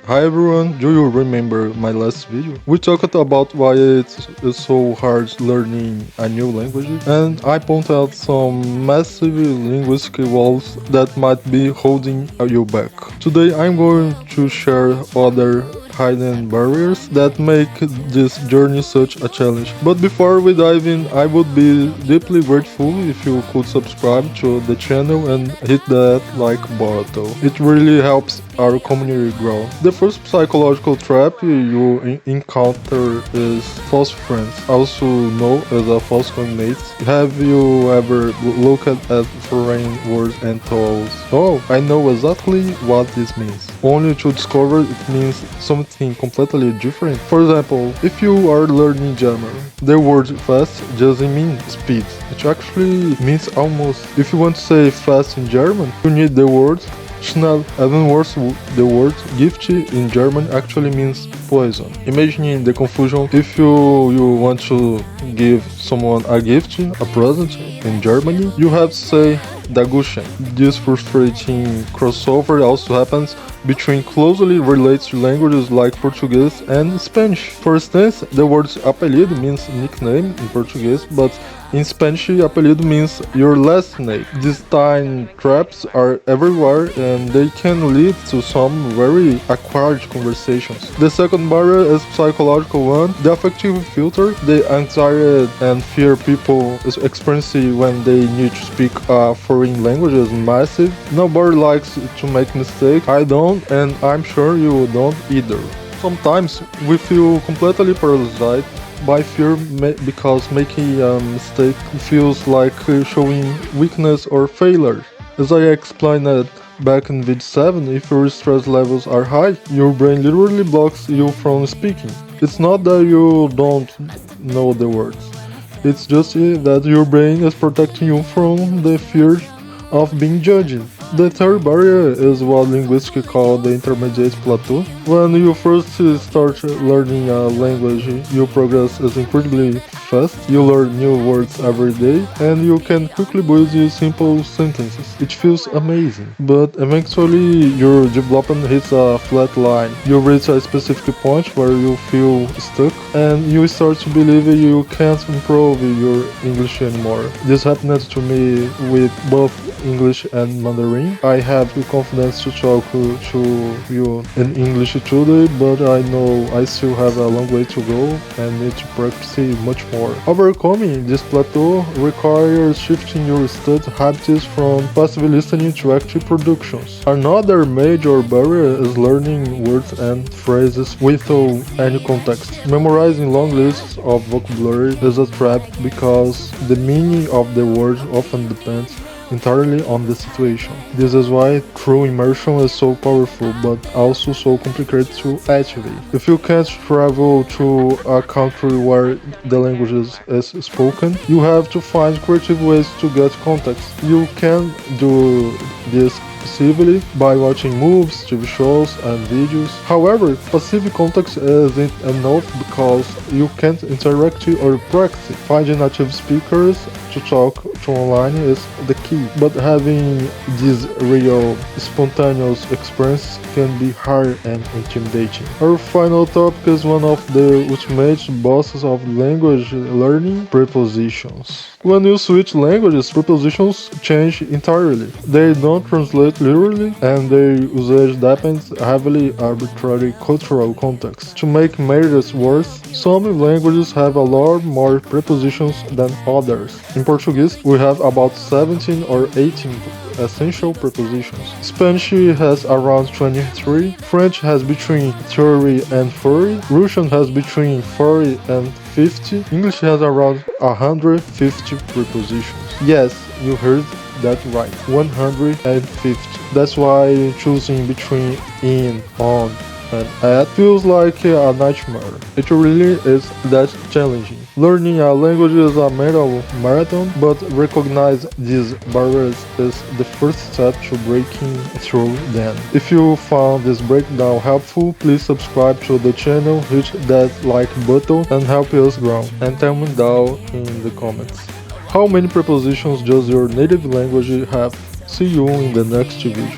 Hi everyone, do you remember my last video? We talked about why it's so hard learning a new language, and I pointed out some massive linguistic walls that might be holding you back. Today I'm going to share other hidden barriers that make this journey such a challenge. But before we dive in, I would be deeply grateful if you could subscribe to the channel and hit that like button. It really helps our community grow. The first psychological trap you encounter is false friends, also known as a false mates. Have you ever looked at foreign words and thought, oh, I know exactly what this means, only to discover it means something completely different? For example, if you are learning German, the word fast doesn't mean speed. It actually means almost. If you want to say fast in German, you need the word schnell. Even worse, the word gift in German actually means poison. Imagine the confusion if you want to give someone a gift, a present in Germany, you have to say Dankeschön. This frustrating crossover also happens between closely related languages like Portuguese and Spanish. For instance, the word apelido means nickname in Portuguese, but in Spanish, apelido means your last name. These tiny traps are everywhere and they can lead to some very awkward conversations. The second barrier is psychological one, the affective filter, the anxiety and fear people experience when they need to speak a foreign language is massive. Nobody likes to make mistakes. I don't, and I'm sure you don't either. Sometimes we feel completely paralyzed by fear because making a mistake feels like showing weakness or failure. As I explained back in video 7, if your stress levels are high, your brain literally blocks you from speaking. It's not that you don't know the words, it's just that your brain is protecting you from the fear of being judged. The third barrier is what linguistics call the intermediate plateau. When you first start learning a language, your progress is incredibly fast. You learn new words every day, and you can quickly build simple sentences. It feels amazing. But eventually, your development hits a flat line. You reach a specific point where you feel stuck, and you start to believe you can't improve your English anymore. This happened to me with both English and Mandarin. I have the confidence to talk to you in English today, but I know I still have a long way to go and need to practice much more. Overcoming this plateau requires shifting your study habits from passive listening to active productions. Another major barrier is learning words and phrases without any context. Memorizing long lists of vocabulary is a trap because the meaning of the word often depends entirely on the situation. This is why true immersion is so powerful but also so complicated to activate. If you can't travel to a country where the language is spoken, you have to find creative ways to get context. You can do this passively by watching movies, TV shows, and videos. However, passive context isn't enough because you can't interact or practice. Finding native speakers to talk to online is the key, but having these real, spontaneous experiences can be hard and intimidating. Our final topic is one of the ultimate bosses of language learning: prepositions. When you switch languages, prepositions change entirely. They don't translate literally, and their usage depends heavily on arbitrary cultural context. To make matters worse, some languages have a lot more prepositions than others. In Portuguese, we have about 17 or 18 essential prepositions. Spanish has around 23, French has between 30 and 40, Russian has between 40 and 50, English has around 150 prepositions. Yes, you heard that right, 150. That's why choosing between in, on, and at feels like a nightmare. It really is that challenging. Learning a language is a marathon, but recognize these barriers is the first step to breaking through them. If you found this breakdown helpful, please subscribe to the channel, hit that like button, and help us grow. And tell me down in the comments, how many prepositions does your native language have? See you in the next video.